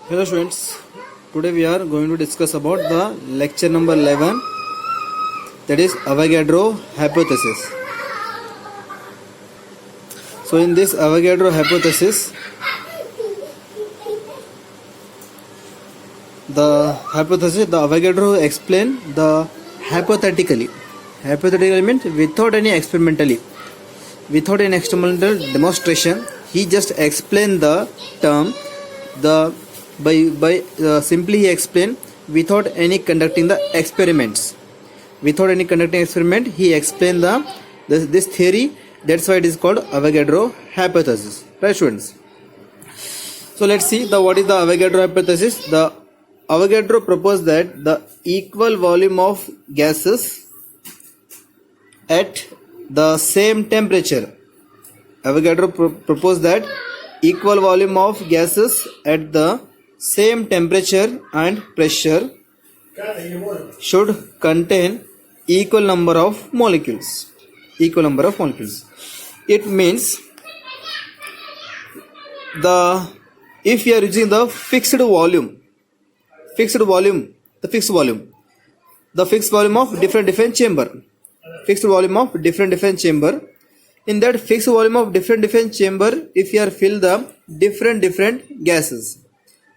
Hello students, today we are going to discuss about the lecture number 11, that is Avogadro hypothesis. So in this Avogadro hypothesis, the Avogadro explain the hypothetically means without any experimental demonstration. He just explained the term simply he explained without any conducting the experiments. Without any conducting experiment, he explained this theory. That's why it is called Avogadro hypothesis. Right, students? So let's see what is the Avogadro hypothesis. The Avogadro proposed that the equal volume of gases at the same temperature. Avogadro proposed that equal volume of gases at the same temperature and pressure should contain equal number of molecules. It means if you are using the fixed volume of different chamber. In that fixed volume of different chamber, if you are fill the different gases,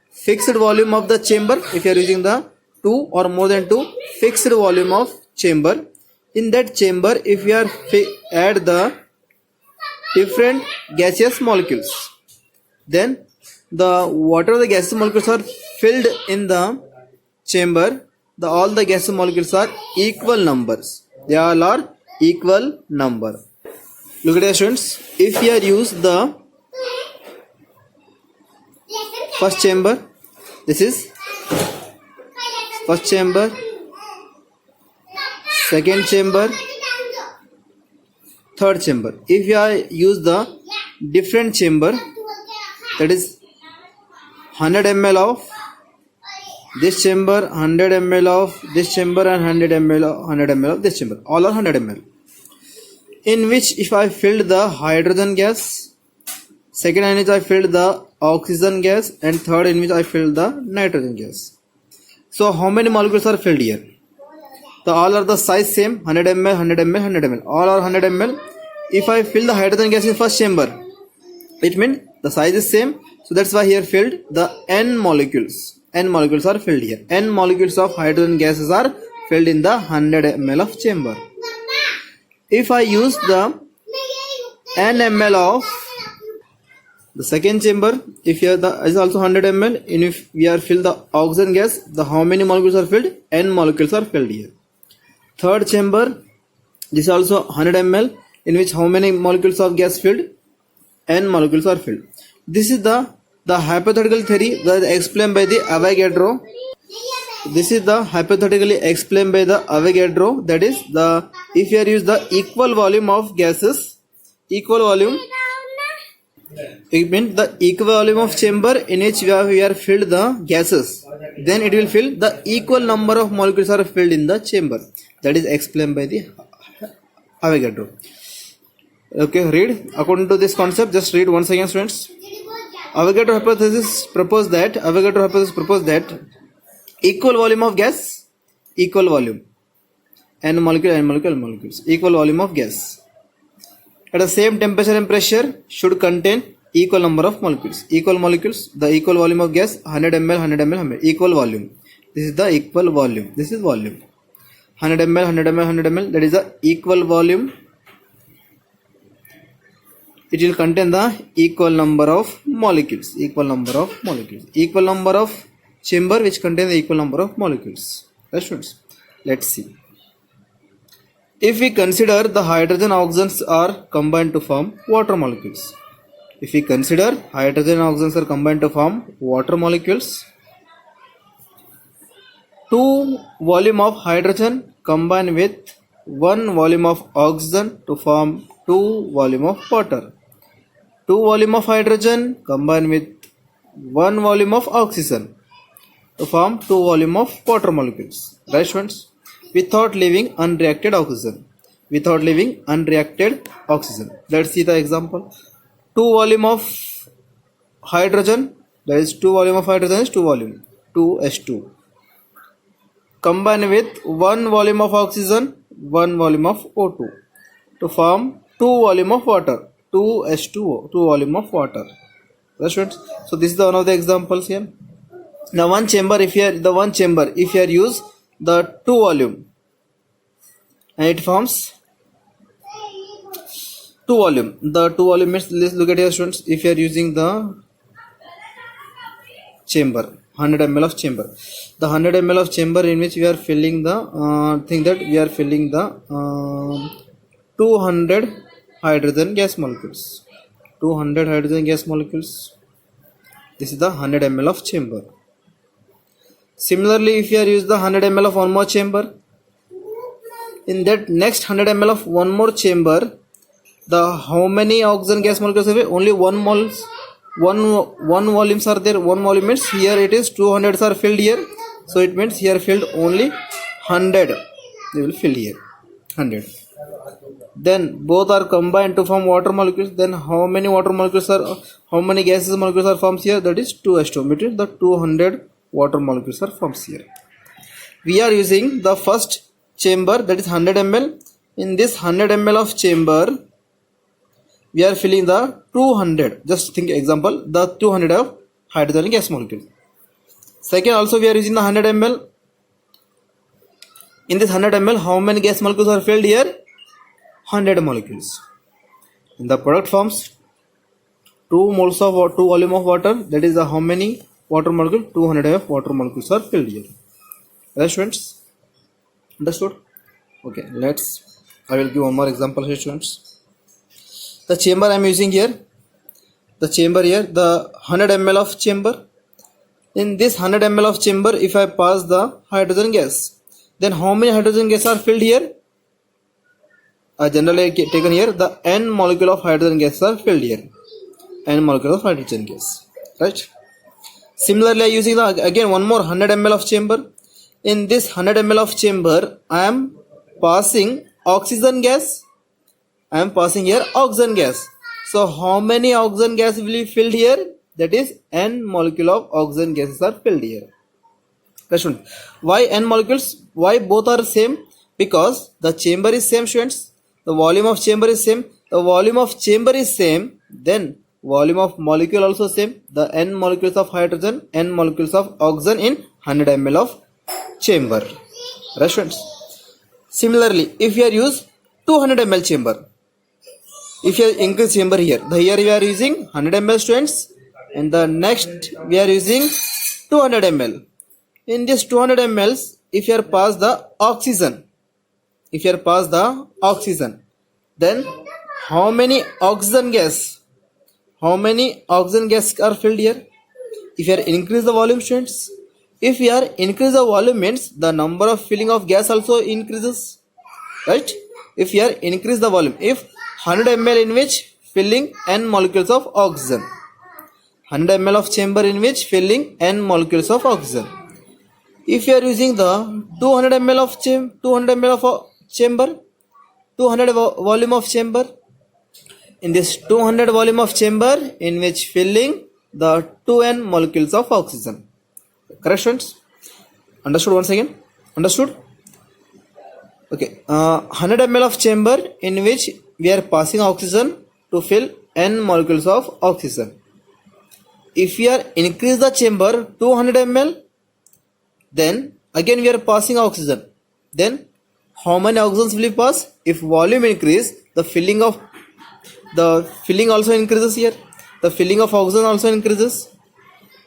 fixed volume of the chamber, if you are using the 2 or more than 2 fixed volume of chamber, in that chamber if you are add the different gaseous molecules, then whatever the gaseous molecules are filled in the chamber, all the gaseous molecules are equal numbers. They all are equal number. Look at it, students. If you are use the first chamber, this is first chamber, second chamber, third chamber. If you are use the different chamber, that is 100 ml of this chamber, 100 ml of this chamber, and 100 ml of this chamber. All are 100 ml. In which if I filled the hydrogen gas, second in which I filled the oxygen gas, and third in which I filled the nitrogen gas. So how many molecules are filled here? All are the size same, 100 ml, 100 ml, 100 ml. All are 100 ml. If I fill the hydrogen gas in first chamber, it means the size is same. So that's why here filled the N molecules. N molecules are filled here. N molecules of hydrogen gases are filled in the 100 ml of chamber. If I use the N ml of the second chamber, if here is also 100 ml, and if we are fill the oxygen gas, how many molecules are filled? N molecules are filled here. Third chamber, this is also 100 ml, in which how many molecules of gas filled? N molecules are filled. This is the hypothetical theory that is explained by the Avogadro. This is the hypothetically explained by the Avogadro. That is if you are use the equal volume of gases, it means the equal volume of chamber in which we are filled the gases, then it will fill the equal number of molecules are filled in the chamber. That is explained by the Avogadro. Okay, read according to this concept. Just read once again, students. Avogadro hypothesis proposed that equal volume of gas, equal volume, N molecules, equal volume of gas at the same temperature and pressure should contain equal number of molecules. Equal molecules, the equal volume of gas, 100 ml, 100 ml, 100 equal volume. This is the equal volume. This is volume. 100 ml, 100 ml, 100 ml. That is the equal volume. It will contain the equal number of molecules. Equal number of chamber which contain the equal number of molecules. Right, students? Let's see. If we consider the hydrogen oxygens are combined to form water molecules. If we consider hydrogen oxygens are combined to form water molecules, 2 volume of hydrogen combine with 1 volume of oxygen to form 2 volume of water. 2 volume of hydrogen combine with 1 volume of oxygen to form 2 volume of water molecules. Right, students? Without leaving unreacted oxygen. Let's see the example. 2 volume of hydrogen That is 2 volume of hydrogen is 2 volume, 2H2. Combine with 1 volume of oxygen, 1 volume of O2 to form 2 volume of water, 2H2O, 2 volume of water. That's right. So this is one of the examples here. Now one chamber, if you use the 2 volume and it forms 2 volume. The 2 volume means, let's look at here students, if you are using the chamber 100 ml of chamber, the 100 ml of chamber in which we are filling the 200 hydrogen gas molecules, 200 hydrogen gas molecules. This is the 100 ml of chamber. Similarly, if you are use the 100 ml of one more chamber, in that next 100 ml of one more chamber, the how many oxygen gas molecules have? Only 1 moles. One volumes are there. 1 volume means here it is 200 are filled here, so it means here filled only 100. They will fill here 100. Then both are combined to form water molecules. Then how many water molecules are? How many gases molecules are formed here? That is 2H2. Between the 200 water molecules are formed here. We are using the first chamber, that is 100 ml. In this 100 ml of chamber, we are filling the 200, just think example, the 200 of hydrogen gas molecule. Second, also we are using the 100 ml. In this 100 ml, how many gas molecules are filled here? 100 molecules. In the product forms 2 moles of 2 volume of water, that is the how many water molecule? 200 of water molecules are filled here. Right, students? Understood? Okay, I will give one more example here, students. The chamber I am using here, the 100 ml of chamber. In this 100 ml of chamber, if I pass the hydrogen gas, then how many hydrogen gas are filled here? Generally taken here, the N molecule of hydrogen gas are filled here. N molecule of hydrogen gas. Right? Similarly, I am using again one more 100 ml of chamber. In this 100 ml of chamber, I am passing oxygen gas. I am passing here oxygen gas. So how many oxygen gas will be filled here? That is N molecule of oxygen gases are filled here. Question: why N molecules? Why both are same? Because the chamber is same, students. The volume of chamber is same. The volume of chamber is same. Then volume of molecule also same. The N molecules of hydrogen, N molecules of oxygen in 100 ml of chamber. Right, students? Similarly, if you are use 200 ml chamber, if you increase chamber here we are using 100 ml, students, and the next we are using 200 ml. In this 200 ml, if you are pass the oxygen, then how many oxygen gas are filled here? If you are increase the volume, students, if you are increase the volume means the number of filling of gas also increases, right? If you are increase the volume, if 100 ml in which filling N molecules of oxygen, 100 ml of chamber in which filling N molecules of oxygen. If you are using the 200 ml of chamber, 200 volume of chamber, in this 200 volume of chamber in which filling the 2N molecules of oxygen. Correct, students? Understood once again? Understood? Okay, 100 ml of chamber in which we are passing oxygen to fill N molecules of oxygen. If we are increase the chamber 200 ml, then again we are passing oxygen. Then how many oxygens will we pass? If volume increase, the filling also increases here. The filling of oxygen also increases.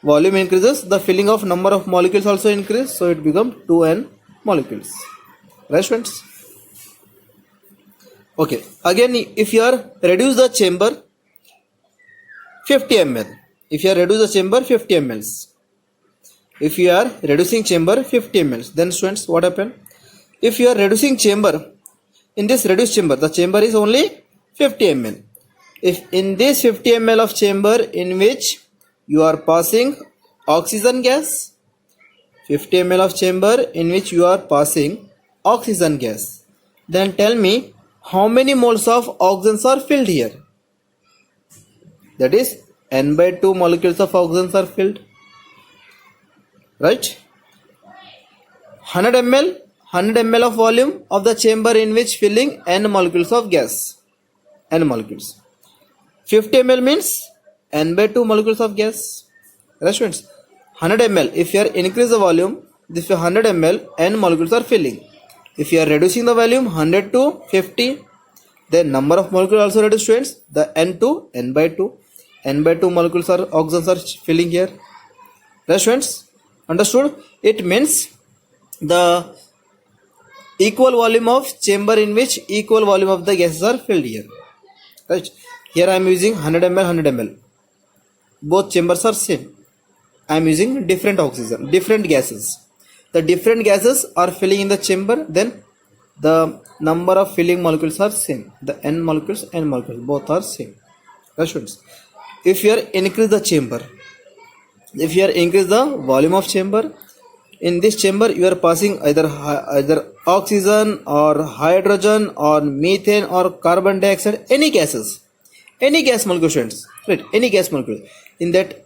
Volume increases, the filling of number of molecules also increase, so it becomes 2N molecules. Right, students? Okay, again if you are reduce the chamber 50 ml, if you are reduce the chamber 50 ml, if you are reducing chamber 50 ml, then students, what happen? If you are reducing chamber, in this reduced chamber, the chamber is only 50 ml. If in this 50 ml of chamber in which you are passing oxygen gas, 50 ml of chamber in which you are passing oxygen gas, then tell me how many moles of oxygen are filled here? That is n by 2 molecules of oxygen are filled. Right? 100 ml of volume of the chamber in which filling n molecules of gas. N molecules. 50 ml means n by 2 molecules of gas. Right, students? 100 ml, if you are increase the volume, this 100 ml, n molecules are filling. If you are reducing the volume 100 to 50, then number of molecules also reduced, students. The n to n by 2. N by 2 molecules are oxygens are filling here. Right, students? Understood? It means the equal volume of chamber in which equal volume of the gases are filled here. Right? Here I am using 100 ml, 100 ml. Both chambers are same. I am using different oxygen, different gases. The different gases are filling in the chamber, then the number of filling molecules are same. The n molecules, both are same. Right, students? If you are increase the chamber, if you are increase the volume of chamber, in this chamber you are passing either oxygen or hydrogen or methane or carbon dioxide, any gases, any gas molecule, students. Right? Any gas molecule. In that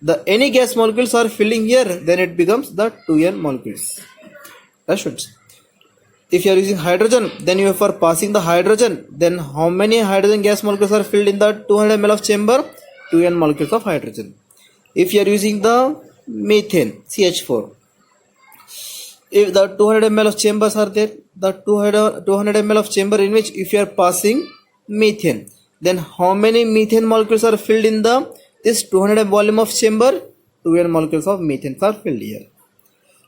the any gas molecules are filling here, then it becomes the 2n molecules. Right, students? If you are using hydrogen, then you are for passing the hydrogen, then how many hydrogen gas molecules are filled in the 200 ml of chamber? 2n molecules of hydrogen. If you are using the methane, CH4, if the 200 ml of chambers are there, the 200 ml of chamber in which if you are passing methane, then how many methane molecules are filled in the this 200 volume of chamber? 2n molecules of methane are filled here.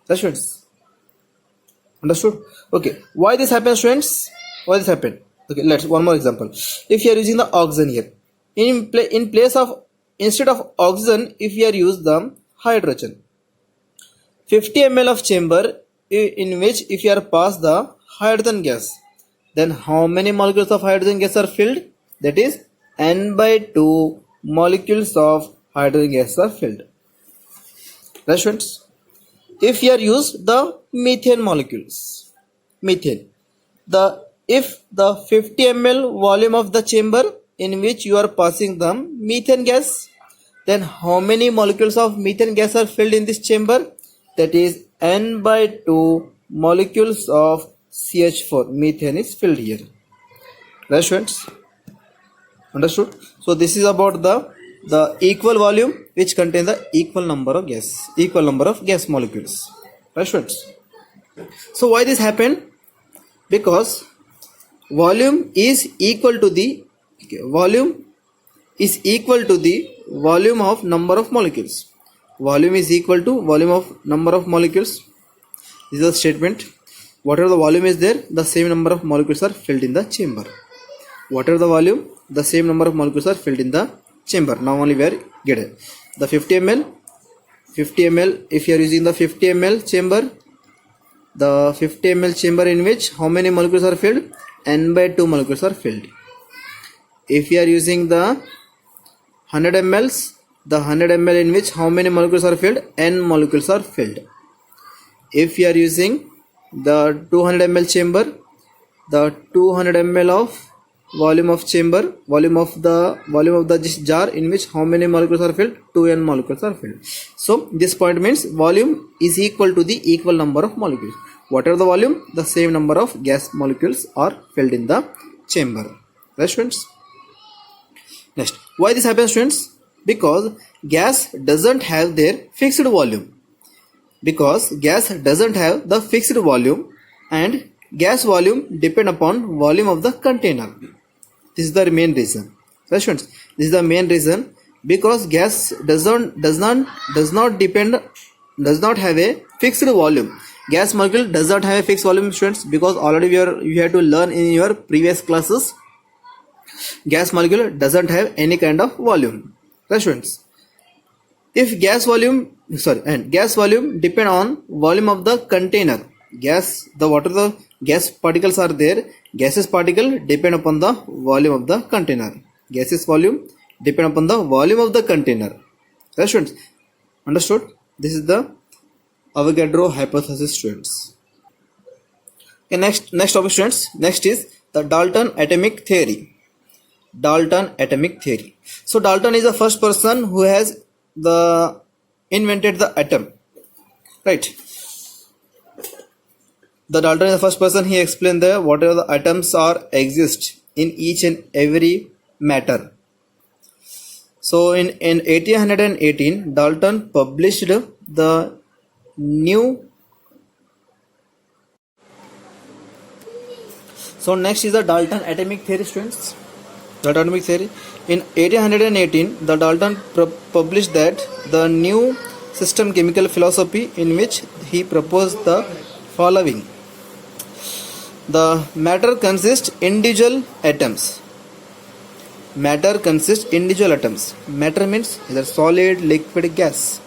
Right, students? Understood? Okay. Why this happens, students? Why this happened? Okay, let's one more example. If you are using the oxygen here, in place of instead of oxygen, if you are use the hydrogen, 50 ml of chamber in which if you are pass the hydrogen gas, then how many molecules of hydrogen gas are filled? That is n by 2 molecules of hydrogen gas are filled. Right, students? If you are use the methane molecules, methane, if the 50 ml volume of the chamber in which you are passing the methane gas, then how many molecules of methane gas are filled in this chamber? That is n by 2 molecules of CH4, methane is filled here. Right, students? Understood? So this is about the equal volume which contain the equal number of gas molecules. Right, students? So why this happened? Because volume is equal to the volume of number of molecules. Volume is equal to volume of number of molecules. This is a statement. Whatever the volume is there, the same number of molecules are filled in the chamber. Whatever the volume, the same number of molecules are filled in the chamber. Now only we are getting the 50 ml. If you are using the 50 ml chamber, the 50 ml chamber in which how many molecules are filled? N by 2 molecules are filled. If you are using the 100 ml, the 100 ml in which how many molecules are filled? N molecules are filled. If you are using the 200 ml chamber, the 200 ml of volume of chamber, volume of the jar in which how many molecules are filled? 2n molecules are filled. So this point means volume is equal to the equal number of molecules. Whatever the volume, the same number of gas molecules are filled in the chamber. Right, students? Next, why this happens, students? Because gas doesn't have their fixed volume. Because gas doesn't have the fixed volume, and gas volume depend upon volume of the container. This is the main reason. Right, students? This is the main reason, because gas does not have a fixed volume. Gas molecule does not have a fixed volume, students, because already you have to learn in your previous classes. Gas molecule doesn't have any kind of volume. Right, students? If gas volume depend on volume of the container. What are the gas particles are there? Gaseous particle depend upon the volume of the container. Gaseous volume depend upon the volume of the container. Right, students? Understood? This is the Avogadro hypothesis, students. Okay, next topic, students. Next is the Dalton atomic theory. Dalton atomic theory. So Dalton is the first person who has invented the atom, right? The Dalton is the first person. He explained that whatever the atoms are exist in each and every matter. So in 1818, Dalton published the new. So next is the Dalton atomic theory, students. Dalton atomic theory. In 1818, the Dalton published that the new system chemical philosophy, in which he proposed the following: the matter consists individual atoms. Matter consists individual atoms. Matter means either solid, liquid, gas.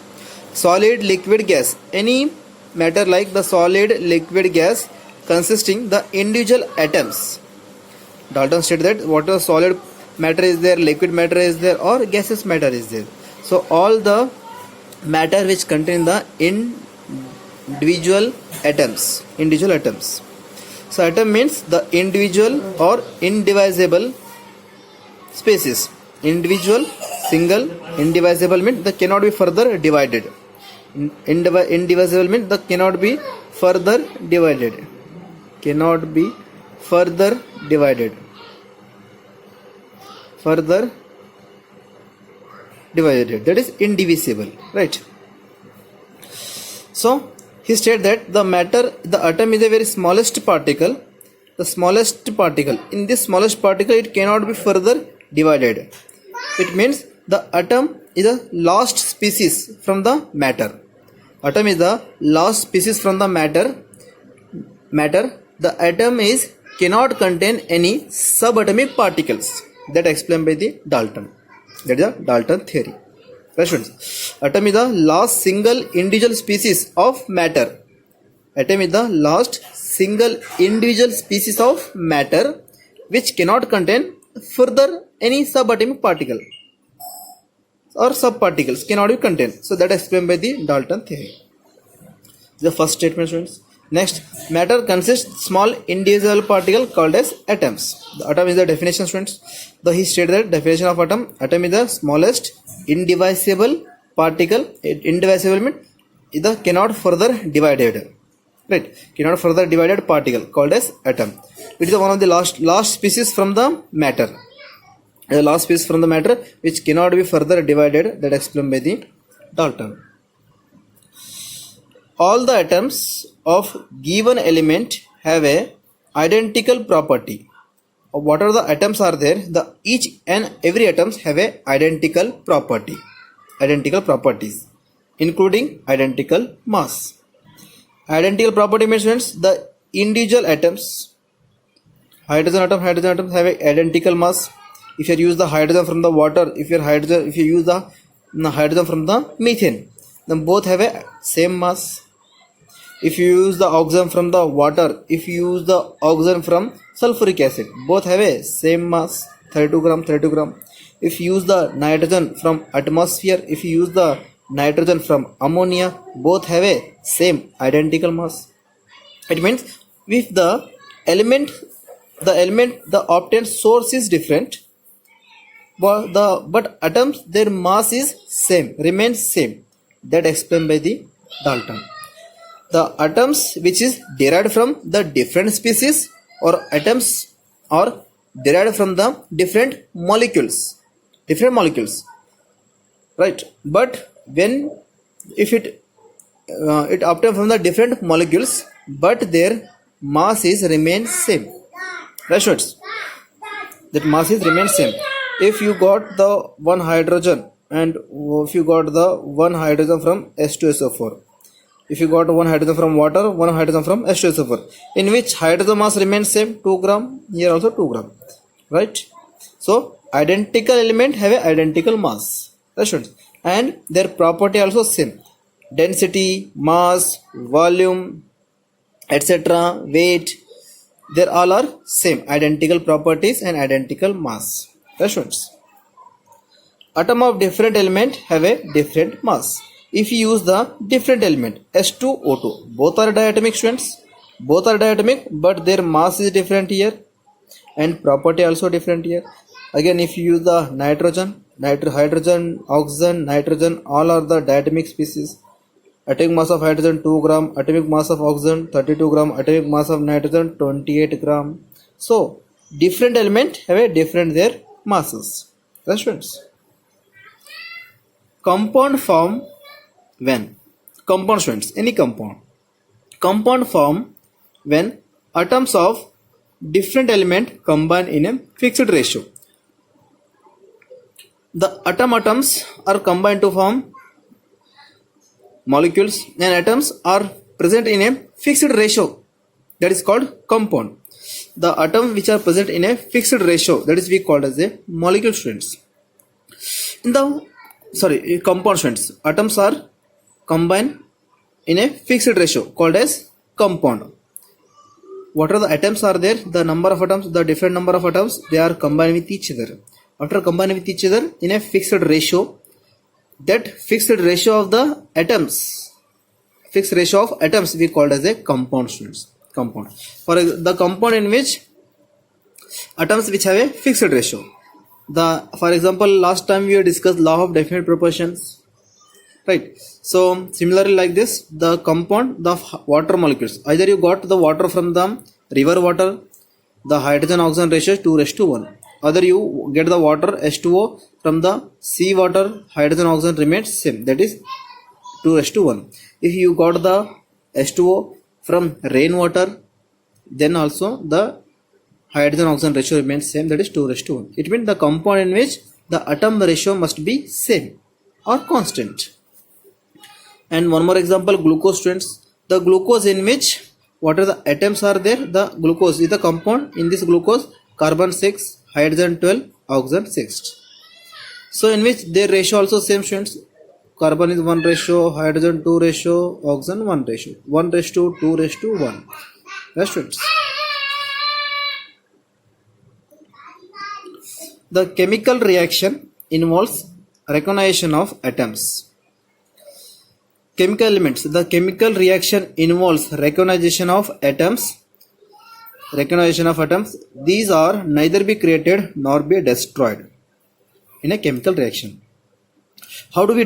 Solid, liquid, gas. Any matter like the solid, liquid, gas consisting the individual atoms. Dalton stated that whatever solid matter is there, liquid matter is there, or gaseous matter is there. So all the matter which contain the individual atoms. Individual atoms. So atom means the individual or indivisible species. Individual, single, indivisible means that cannot be further divided. Indivisible means that cannot be further divided. Cannot be further divided. Further divided. That is indivisible, right? So he stated that the matter, the atom is a very smallest particle. The smallest particle. In this smallest particle, it cannot be further divided. It means the atom is the last species from the matter. Atom is the last species from the matter. The atom is cannot contain any subatomic particles. That explained by the Dalton. That is the Dalton theory. Right, students? Atom is the last single individual species of matter. Atom is the last single individual species of matter which cannot contain further any subatomic particle or subparticles cannot be contained. So that explained by the Dalton theory. The first statement, students. Next, matter consists small indivisible particle called as atoms. The atom is the definition, students. He stated that definition of atom. Atom is the smallest indivisible particle. Indivisible means either cannot further divided. Right? Cannot further divided particle called as atom. It is one of the last species from the matter. The last species from the matter which cannot be further divided. That explained by the Dalton. All the atoms of given element have a identical property. Whatever the atoms are there, the each and every atoms have a identical property. Identical properties, including identical mass. Identical property means the individual atoms, hydrogen atom have a identical mass. If you use the hydrogen from the water, if you use the hydrogen from the methane, then both have a same mass. If you use the oxygen from the water, if you use the oxygen from sulfuric acid, both have a same mass, 32 gram. If you use the nitrogen from atmosphere, if you use the nitrogen from ammonia, both have a same identical mass. It means if the element the obtained source is different, but atoms their mass is same, remains same. That explained by the Dalton. The atoms which is derived from the different species or atoms are derived from the different molecules, right? But if it obtained from the different molecules, but their mass is remains same. Right, students? That mass is remains same. If you got the one hydrogen and if you got the one hydrogen from H2SO4, if you got one hydrogen from water, one hydrogen from H2SO4, in which hydrogen mass remains same, 2 gram, here also 2 gram, right? So identical element have a identical mass, right? And their property also same, density, mass, volume, etc., weight, they all are same, identical properties and identical mass, right? Atom of different element have a different mass. If you use the different element H2O2, both are diatomic, students, both are diatomic, but their mass is different here and property also different here. Again, if you use the nitrogen, hydrogen, oxygen, nitrogen, all are the diatomic species. Atomic mass of hydrogen 2 gram, atomic mass of oxygen 32 gram, atomic mass of nitrogen 28 gram. So different element have a different their masses. Right, students? Compound form when? Compound, students, any compound. Compound form when atoms of different element combine in a fixed ratio. The atoms are combined to form molecules, and atoms are present in a fixed ratio, that is called compound. The atoms which are present in a fixed ratio, that is we called as a molecule, students. In the compound, students, atoms are combined in a fixed ratio called as compound. What are the atoms are there? The number of atoms, the different number of atoms, they are combined with each other. After combining with each other in a fixed ratio, that fixed ratio of the atoms, we called as a compound, students. Compound. For the compound in which atoms which have a fixed ratio. For example, last time we discussed law of definite proportions, right? So similarly, like this, the compound, the water molecules, either you got the water from the river water, the hydrogen oxygen ratio is 2:1. Other you get the water H2O from the sea water, hydrogen oxygen remains same, that is 2:1. If you got the H2O from rainwater, then also the hydrogen oxygen ratio remains same, that is 2:1. It means the compound in which the atom ratio must be same or constant. And one more example, glucose, students. The glucose in which what are the atoms are there? The glucose is the compound. In this glucose, carbon 6, hydrogen 12, oxygen 6. So in which their ratio also same, students. Carbon is 1 ratio, hydrogen 2 ratio, oxygen 1 ratio, 1:2:1. Right, students? The chemical reaction involves recognition of atoms. Chemical elements. The chemical reaction involves recognition of atoms. These are neither be created nor be destroyed in a chemical reaction. How do we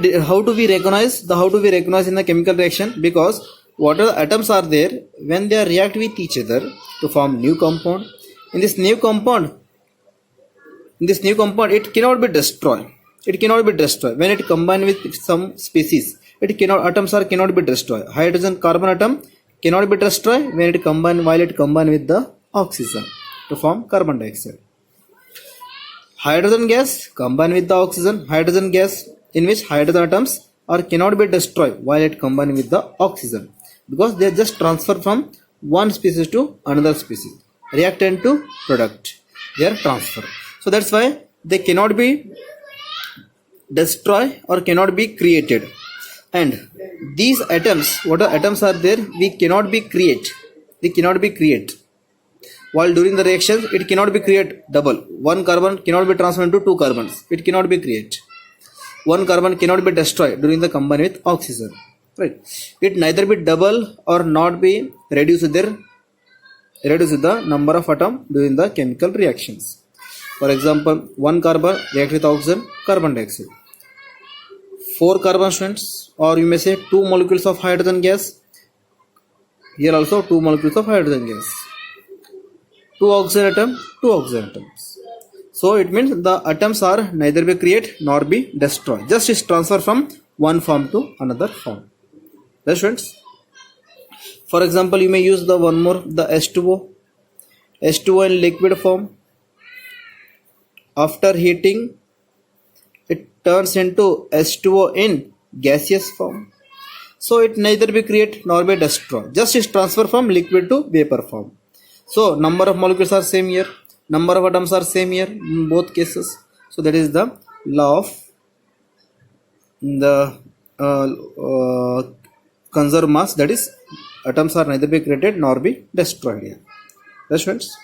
recognize in the chemical reaction? Because what are the atoms are there, when they react with each other to form new compound. In this new compound, it cannot be destroyed. When it combines with some species, atoms cannot be destroyed. Hydrogen carbon atom cannot be destroyed when it combine with the oxygen to form carbon dioxide. Hydrogen gas combine with the oxygen. Hydrogen gas in which hydrogen atoms cannot be destroyed while it combine with the oxygen, because they just transfer from one species to another species. Reactant to product, they are transfer. So that's why they cannot be destroyed or cannot be created. And these atoms, what are atoms are there, we cannot be create. While during the reaction, it cannot be create double. One carbon cannot be transferred into two carbons. It cannot be create. One carbon cannot be destroyed during the combine with oxygen. Right? It neither be double or not be reduced the number of atom during the chemical reactions. For example, one carbon react with oxygen, carbon dioxide. 4 carbon, students, or you may say 2 molecules of hydrogen gas. Here also 2 molecules of hydrogen gas. 2 oxygen atoms. So it means the atoms are neither be create nor be destroyed. Just is transfer from one form to another form. Right, students? For example, you may use the H2O. H2O in liquid form. After heating, it turns into H2O in gaseous form. So it neither be create nor be destroyed. Just is transfer from liquid to vapor form. So number of molecules are same here. Number of atoms are same here in both cases. So that is the law of the conserved mass. That is, atoms are neither be created nor be destroyed here. That's friends.